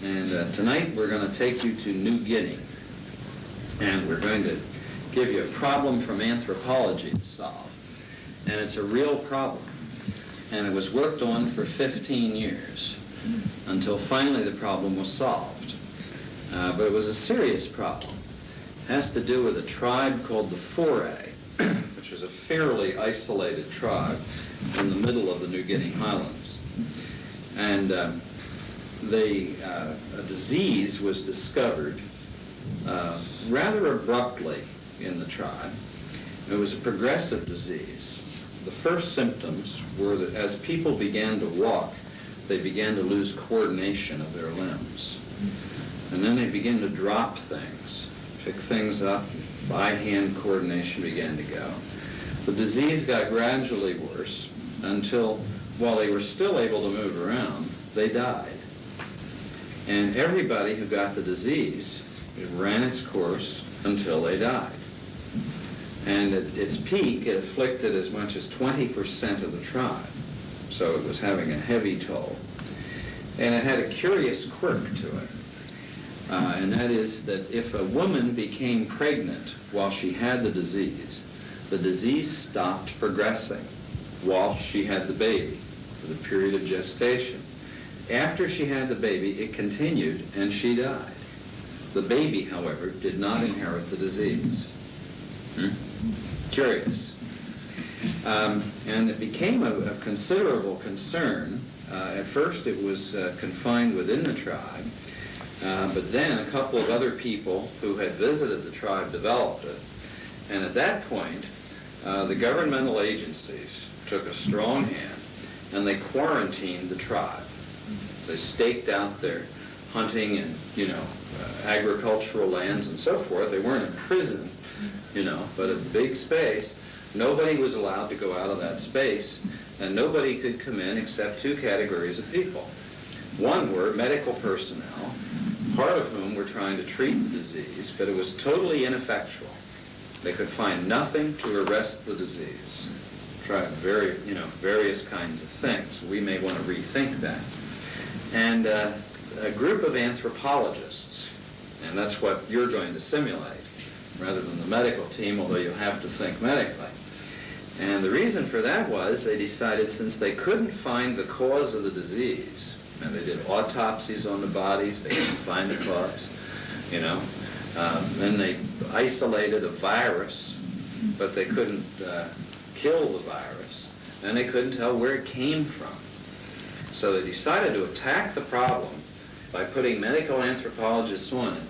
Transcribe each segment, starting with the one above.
And tonight we're going to take you to New Guinea, and we're going to give you a problem from anthropology to solve. And it's a real problem, and it was worked on for 15 years until finally the problem was solved. But it was a serious problem. It has to do with a tribe called the Foray, which is a fairly isolated tribe in the middle of the New Guinea highlands. And a disease was discovered rather abruptly in the tribe. It was a progressive disease. The first symptoms were that as people began to walk, they began to lose coordination of their limbs. And then they began to drop things, pick things up, by-hand coordination began to go. The disease got gradually worse until, while they were still able to move around, they died. And everybody who got the disease, it ran its course until they died. And at its peak, it afflicted as much as 20% of the tribe. So it was having a heavy toll. And it had a curious quirk to it. And that is that if a woman became pregnant while she had the disease stopped progressing while she had the baby for the period of gestation. After she had the baby, it continued, and she died. The baby, however, did not inherit the disease. Curious. And it became a considerable concern. At first, it was confined within the tribe, but then a couple of other people who had visited the tribe developed it. And at that point, the governmental agencies took a strong hand, and they quarantined the tribe. They staked out their hunting and, agricultural lands and so forth. They weren't in prison, but a big space. Nobody was allowed to go out of that space, and nobody could come in except two categories of people. One were medical personnel, part of whom were trying to treat the disease, but it was totally ineffectual. They could find nothing to arrest the disease. Tried various kinds of things. We may want to rethink that. And a group of anthropologists, and that's what you're going to simulate, rather than the medical team, although you have to think medically. And the reason for that was they decided since they couldn't find the cause of the disease, and they did autopsies on the bodies, they couldn't find the cause, then they isolated a virus, but they couldn't kill the virus, and they couldn't tell where it came from. So they decided to attack the problem by putting medical anthropologists on it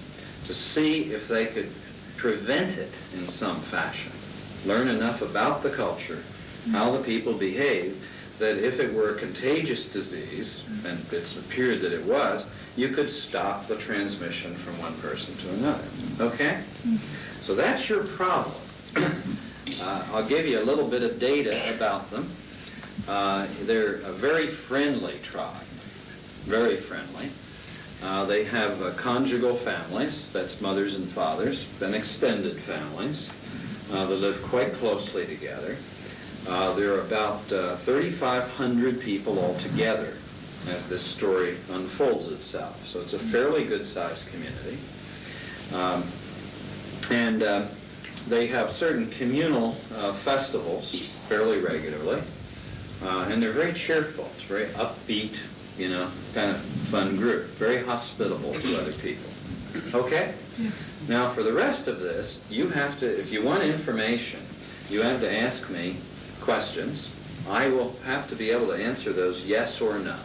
to see if they could prevent it in some fashion. learn enough about the culture, how the people behave, that if it were a contagious disease, and it appeared that it was, you could stop the transmission from one person to another. Okay? So that's your problem. I'll give you a little bit of data about them. They're a very friendly tribe, very friendly. They have conjugal families, that's mothers and fathers, then extended families. They live quite closely together. There are about 3,500 people altogether as this story unfolds itself. So it's a fairly good-sized community. They have certain communal festivals fairly regularly. And they're very cheerful. It's very upbeat, kind of fun group. Very hospitable to other people. Okay? Yeah. Now, for the rest of this, you have to, if you want information, you have to ask me questions. I will have to be able to answer those yes or no.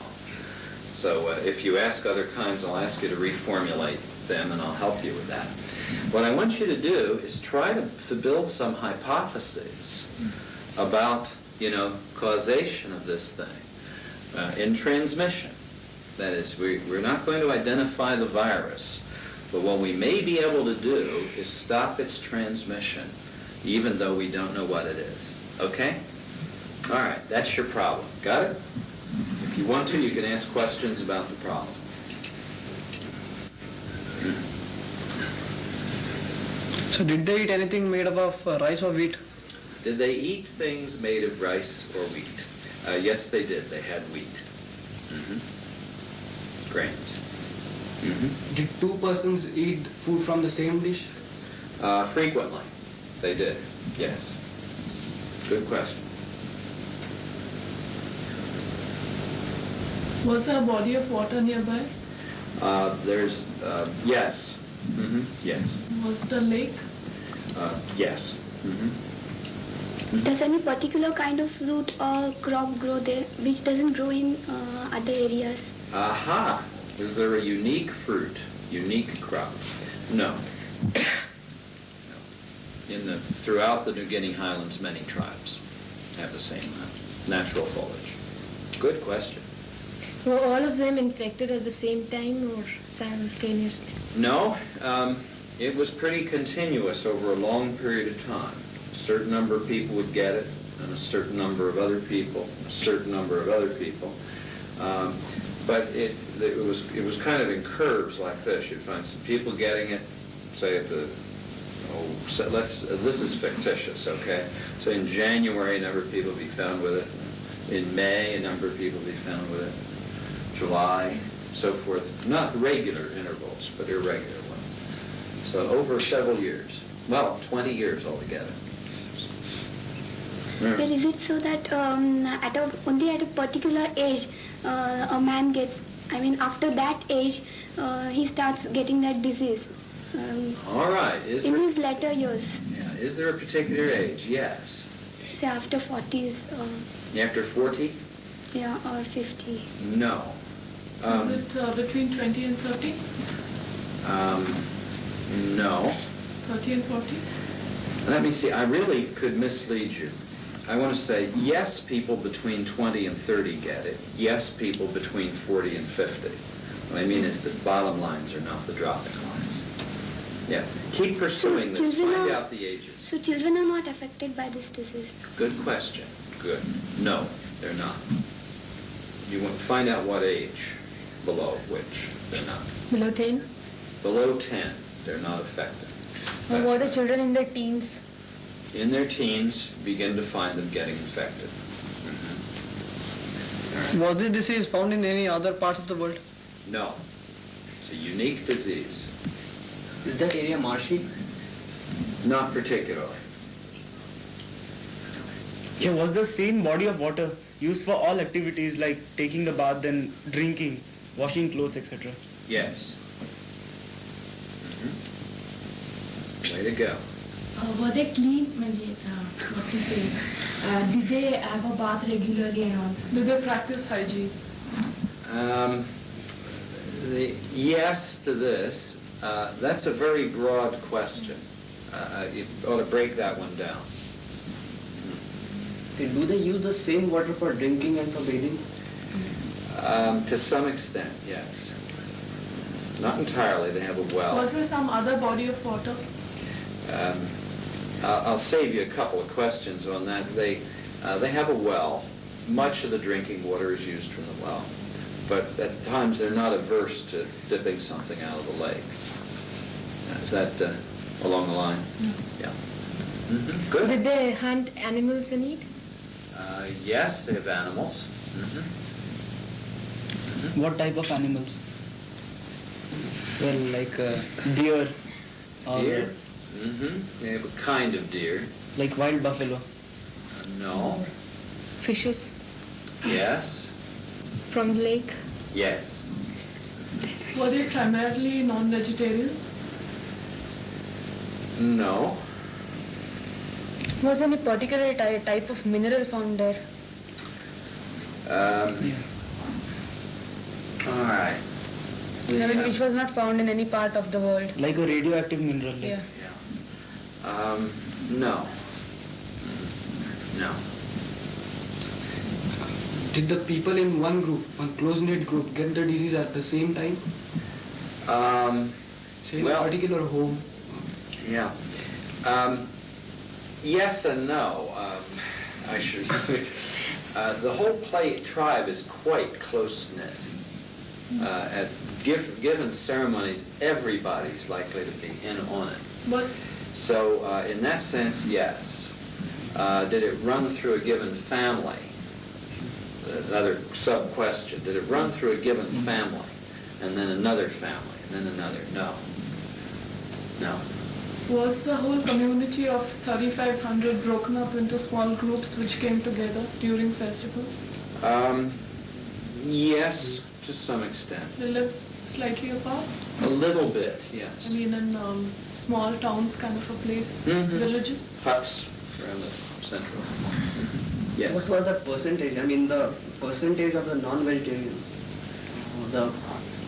So if you ask other kinds, I'll ask you to reformulate them, and I'll help you with that. What I want you to do is try to build some hypotheses about, causation of this thing in transmission. That is, we're not going to identify the virus, but what we may be able to do is stop its transmission, even though we don't know what it is. Okay? All right, that's your problem. Got it? If you want to, you can ask questions about the problem. So did they eat anything made up of rice or wheat? Did they eat things made of rice or wheat? Yes, they did. They had wheat. Grains. Did two persons eat food from the same dish? Frequently. They did. Yes. Good question. Was there a body of water nearby? There's, yes. Yes. Was it a lake? Yes. Does any particular kind of fruit or crop grow there which doesn't grow in other areas? Aha! Is there a unique fruit, unique crop? No. Throughout the New Guinea highlands, many tribes have the same natural foliage. Good question. Were all of them infected at the same time or simultaneously? No, it was pretty continuous over a long period of time. A certain number of people would get it, and a certain number of other people, a certain number of other people. But it was kind of in curves like this. You'd find some people getting it, say at the, this is fictitious, okay? So in January, a number of people would be found with it. In May, a number of people would be found with it. July, so forth. Not regular intervals, but irregular ones. So over several years. Well, 20 years altogether. Well, is it so that only at a particular age a man gets, after that age he starts getting that disease? All right. In his later years. Yeah. Is there a particular age? Yes. Say after 40s. After 40? Yeah, or 50. No. Is it between 20 and 30? No. 30 and 40? Let me see. I really could mislead you. I want to say, yes, people between 20 and 30 get it. Yes, people between 40 and 50. What I mean is the bottom lines are not the dropping lines. Yeah. Keep pursuing this. Find out the ages. So children are not affected by this disease? Good question. Good. No, they're not. You want to find out what age below which they're not. Below 10? Below 10, they're not affected. Or what are children in their teens? In their teens, begin to find them getting infected. Was this disease found in any other parts of the world? No. It's a unique disease. Is that area marshy? Not particularly. Okay, was the same body of water used for all activities like taking the bath and drinking, washing clothes, etc.? Yes. Way to go. Were they clean? What to say? Did they have a bath regularly and all? Did they practice hygiene? Yes to this. That's a very broad question. You ought to break that one down. Okay, do they use the same water for drinking and for bathing? To some extent, yes. Not entirely. They have a well. Was there some other body of water? I'll save you a couple of questions on that. They have a well. Much of the drinking water is used from the well, but at times they're not averse to dipping something out of the lake. Is that along the line? Yeah. Good. Did they hunt animals and eat? Yes, they have animals. What type of animals? Well, like deer or Deer. They have a kind of deer. like wild buffalo. No. Fishes Yes. from the lake? Yes. Were they primarily non-vegetarians? No. Was any particular type of mineral found there? All right. I mean, which was not found in any part of the world? Like a radioactive mineral. Like. Yeah. No. No. Did the people in one group, one close-knit group, get the disease at the same time? Say in Well- a particular home? Yeah. Yes and no. I should. The whole tribe is quite close-knit. At given ceremonies, everybody's likely to be in on it. But So, in that sense, yes. Did it run through a given family? Another sub-question. Did it run through a given family, and then another family, and then another? No. No. was the whole community of 3,500 broken up into small groups which came together during festivals? Yes, to some extent. They lived slightly apart? A little bit, I yes. mean, in small towns kind of a place, villages? Huts around the central. Yes. What was the percentage? I mean, the percentage of the non-vegetarians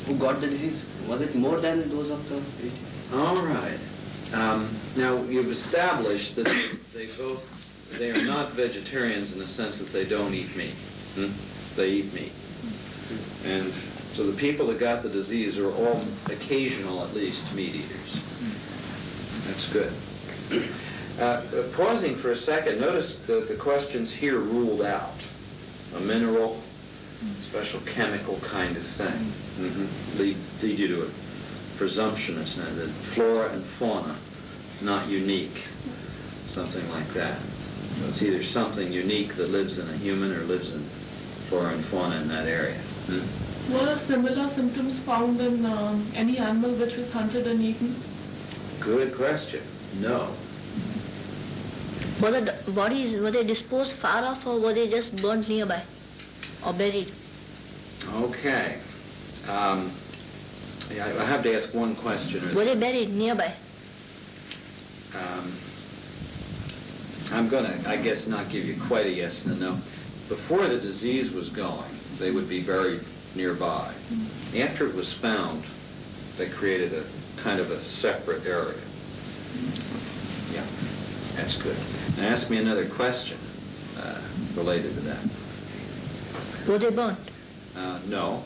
who got the disease, was it more than those of the vegetarians? All right. Now, you've established that they are not vegetarians in the sense that they don't eat meat. They eat meat. And so the people that got the disease are all occasional, at least, meat eaters. That's good. Pausing for a second, notice that the questions here ruled out. A mineral, special chemical kind of thing. Lead you to a presumption, isn't it? That flora and fauna, not unique. Something like that. So it's either something unique that lives in a human or lives in flora and fauna in that area. Were similar symptoms found in any animal which was hunted and eaten? Good question. No. Were the bodies, were they disposed far off or were they just burnt nearby or buried? Okay. I have to ask one question. Were they buried nearby? I'm going to, I guess, not give you quite a yes and a no. Before the disease was going, they would be buried nearby. After it was found, they created a kind of a separate area. Yeah, that's good. Now ask me another question related to that. Were they burnt? No.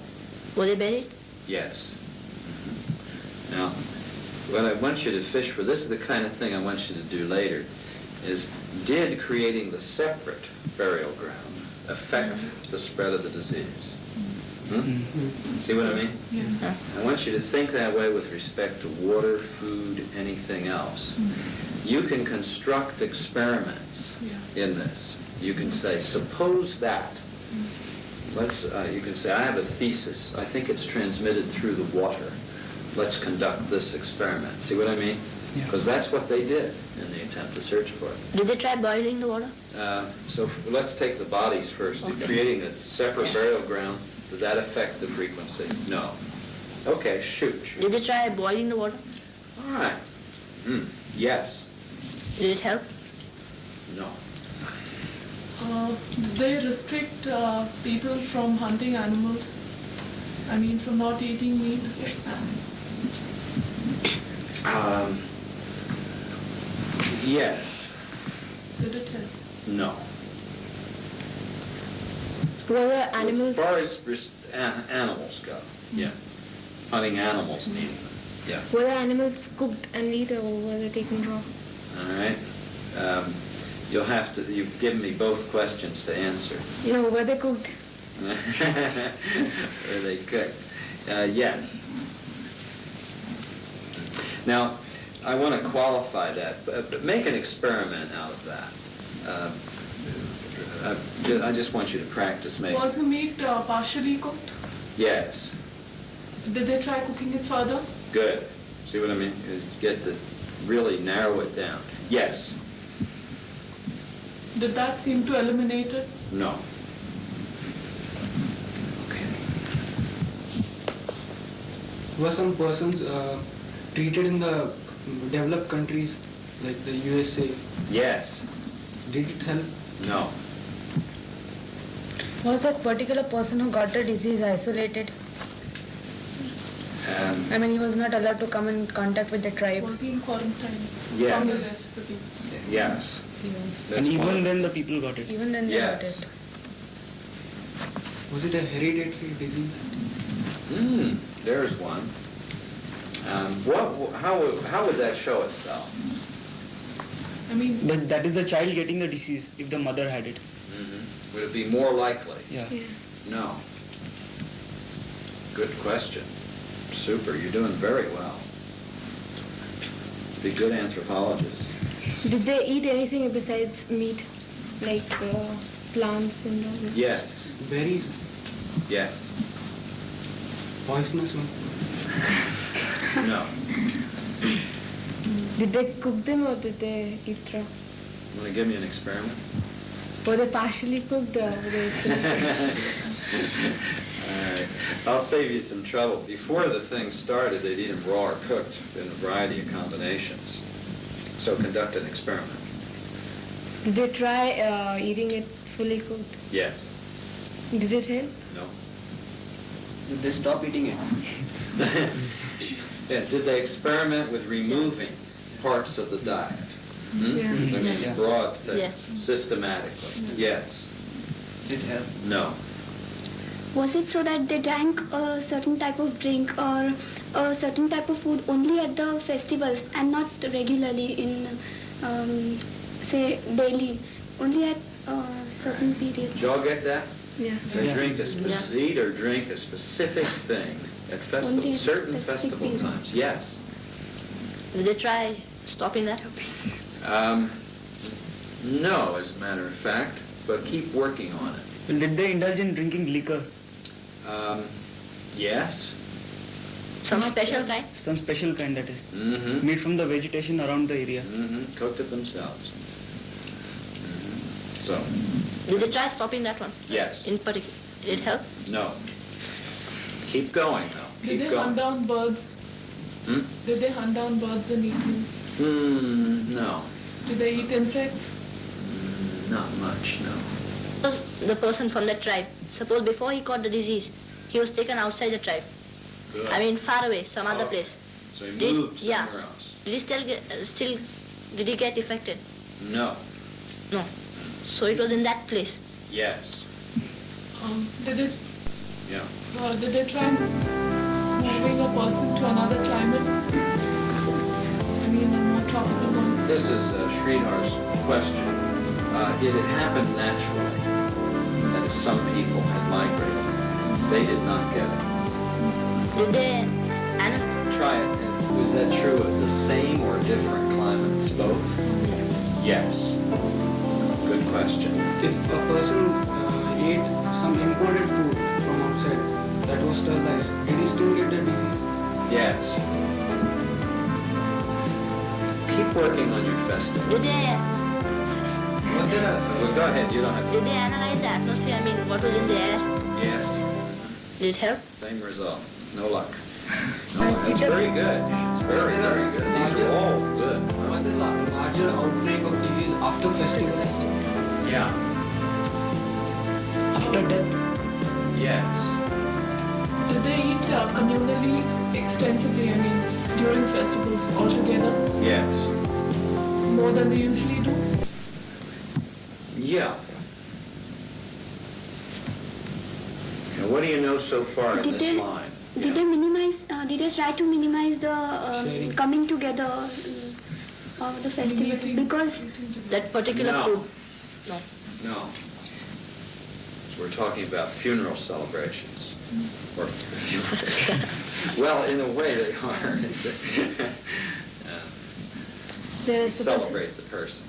Were they buried? Yes. Now, what I want you to fish for, this is the kind of thing I want you to do later, is did creating the separate burial ground affect the spread of the disease? See what I mean? Yeah. I want you to think that way with respect to water, food, anything else. You can construct experiments in this. You can say, suppose that. You can say, I have a thesis. I think it's transmitted through the water. Let's conduct this experiment. See what I mean? Because that's what they did in the attempt to search for it. Did they try boiling the water? So let's take the bodies first. Okay. Creating a separate burial ground, did that affect the frequency? No. Okay, shoot. Did they try boiling the water? All right. Yes. Did it help? No. Did they restrict people from hunting animals? I mean, from not eating meat? Yes. Did it help? No. Were the animals, As far as animals go, yeah. Hunting animals and eating them, yeah. were the animals cooked and eaten, or were they taken raw? All right. You've given me both questions to answer. No, were they cooked? Are they cooked? Yes. Now, I want to qualify that, but make an experiment out of that. I just want you to practice making. Was the meat partially cooked? Yes. Did they try cooking it further? Good. See what I mean? Is really narrow it down. Yes. Did that seem to eliminate it? No. Okay. Were some persons treated in the developed countries like the USA? Yes. Did it help? No. Was that particular person who got the disease isolated? I mean, he was not allowed to come in contact with the tribe. Was he in quarantine Yes. from the rest of the people? Yes. He was. That's And even one. then the people got it. Even then they got Yes. it. Was it a hereditary disease? There's one. How would that show itself? I mean, That is the child getting the disease if the mother had it. Would it be more likely? Yeah. No. Good question. Super. You're doing very well. Be good anthropologists. Did they eat anything besides meat, like plants and all? Yes. Berries? Yes. Poisonous one? No. Did they cook them or did they eat raw? Want to give me an experiment? Were they partially cooked or were they All right. I'll save you some trouble. Before the thing started, they'd eat them raw or cooked in a variety of combinations. So conduct an experiment. Did they try eating it fully cooked? Yes. Did it help? No. Did they stop eating it? Yeah. Did they experiment with removing parts of the diet? Yeah. I mean, Yes. broad thing, Yeah. systematically. Yes. Did it help? No. Was it so that they drank a certain type of drink or a certain type of food only at the festivals and not regularly in, say, daily, only at certain periods? Did y'all get that? Yeah. They Yeah. drink eat or drink a specific thing at festivals, Only at certain specific festival period. times. Yes. Did they try stopping that? No, as a matter of fact, but keep working on it. Well, did they indulge in drinking liquor? Yes. Some special kind? Some special kind, that is. Mm-hmm. Made from the vegetation around the area. Mm-hmm. Cooked it themselves. So, Did they try stopping that one? yes. In particular, did it help? No. Keep going, though. did Keep they going. hunt down birds? Hmm? Did they hunt down birds and eat them? No. Did they eat insects? Not much, no. Suppose the person from that tribe, suppose before he caught the disease, he was taken outside the tribe. Good. I mean, far away, some other Okay. place. So he Did- moved yeah. somewhere else. Did he did he get affected? No. No. So it was in that place. Yes. Yeah. Did they try moving a person to another climate? I mean, a more tropical one. This is Sridhar's question. It had happened naturally. That is, some people had migrated. They did not get it. Did they Try it. Was that true of the same or different climates? Both? Yes. Good question. If a person ate some imported food from outside that was sterilized, did he still get the disease? Yes. Keep working on your festival. did they Was there a Well, go ahead. You don't have to. did they analyze the atmosphere? I mean, what was in the air? Yes. Did it help? Same result. No luck. No luck. That's very good. It's very, very good. These are all good. was there a larger outbreak of disease after festival? Yeah. After death. Yes. Did they eat communally extensively, I mean, during festivals altogether? Yes. More than they usually do? Yeah. Now, what do you know so far in Did this they- line? Did they minimize? Did they try to minimize the Sharing. coming together of the festival? Meeting. Because That particular No. food. No. No. So we're talking about funeral celebrations. Or, well, in a way they are. It's The celebrate the person.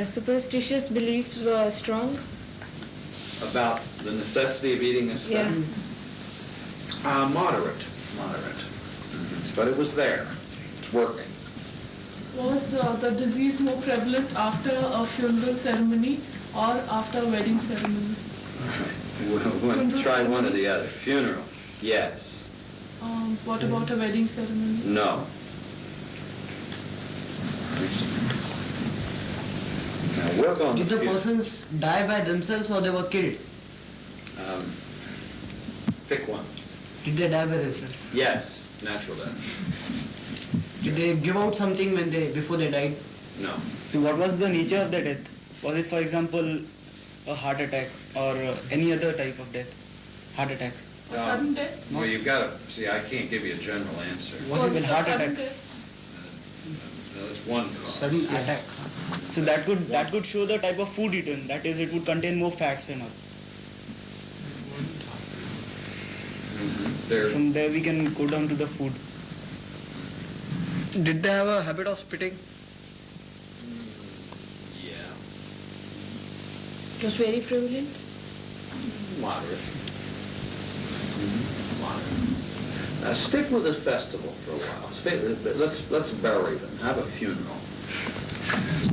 superstitious beliefs were strong. About the necessity of eating this stuff? Yeah. Moderate. But it was there. It's working. Was the disease more prevalent after a funeral ceremony or after a wedding ceremony? We'll try one or the other. Funeral, yes. What about a wedding ceremony? No. Now work on Did the funeral. persons die by themselves or they were killed? Pick one. Did they die by themselves? Yes, natural death. Did they give out something before they died? No. So what was the nature of the death? Was it, for example, a heart attack or any other type of death? Heart attacks. A sudden death? Well, you've got to, see, I can't give you a general answer. Was it a heart sudden attack? death? No, it's one cause. Sudden attack. So that could show the type of food eaten. That is, it would contain more fats and all. There, From there we can go down to the food. Did they have a habit of spitting? yeah, It was very prevalent. moderate. Moderate. Stick with the festival for a while. Let's bury them. Have a funeral.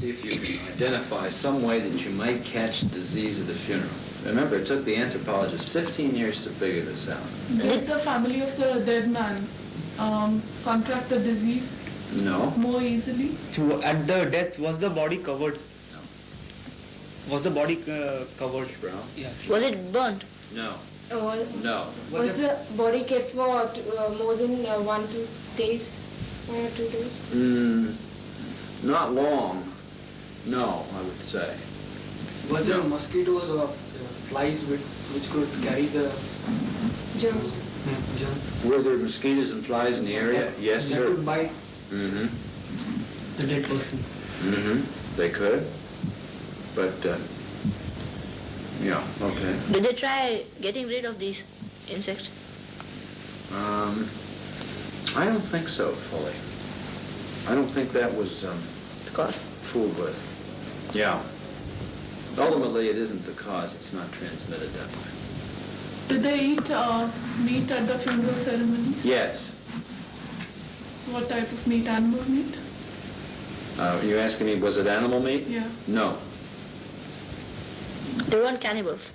See if you can identify some way that you might catch the disease at the funeral. Remember, it took the anthropologists 15 years to figure this out. Did the family of the dead man contract the disease No. more easily? So at the death, was the body covered? No. Was the body covered? Brown? Yeah. Was it burnt? No. Was No. the body kept for more than 1 to 2 days? 1 or 2 days? Not long. No, I would say. Was there mosquitoes or flies which could carry the Germs. germ? Were there mosquitoes and flies in the area? Yes, That sir. could bite. Mm-hmm. The dead person. Mm-hmm. They could. But, yeah, okay. Did they try getting rid of these insects? I don't think so fully. I don't think that was The cause? fooled with. Yeah. Ultimately, it isn't the cause. It's not transmitted that way. Did they eat meat at the funeral ceremonies? Yes. What type of meat? Animal meat? You're asking me, was it animal meat? Yeah. No. They weren't cannibals.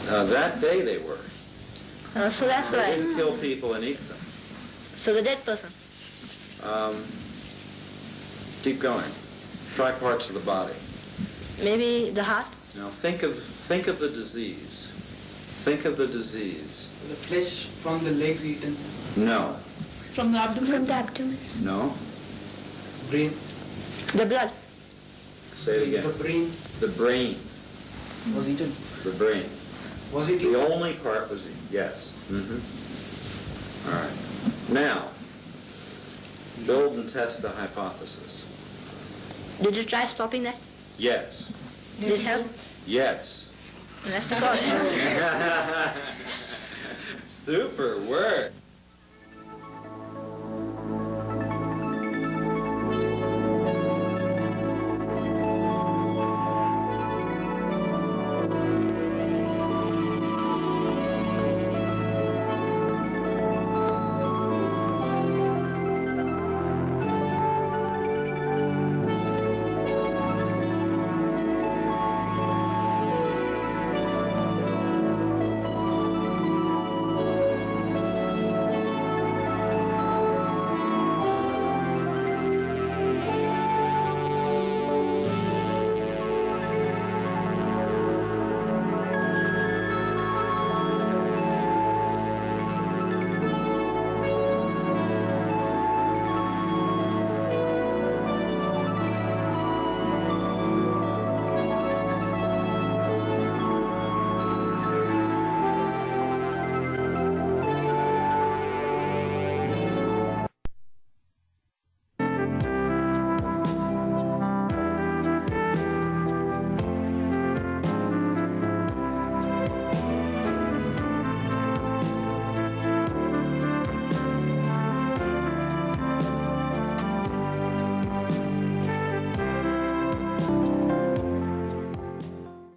That day they were. So that's They why. didn't kill people and eat them. So the dead person. Keep going. Try parts of the body. Maybe the heart? Now think of the disease. Think of the disease. The flesh from the legs eaten. No. From the abdomen? from the abdomen. No. Brain. The blood? Say it again. The brain The brain. was eaten. The brain. Was it The eaten? only part was yes. Mm-hmm. All right. Now, build and test the hypothesis. Did you try stopping that? Yes. Did it help? Yes. And that's the cause. Super work.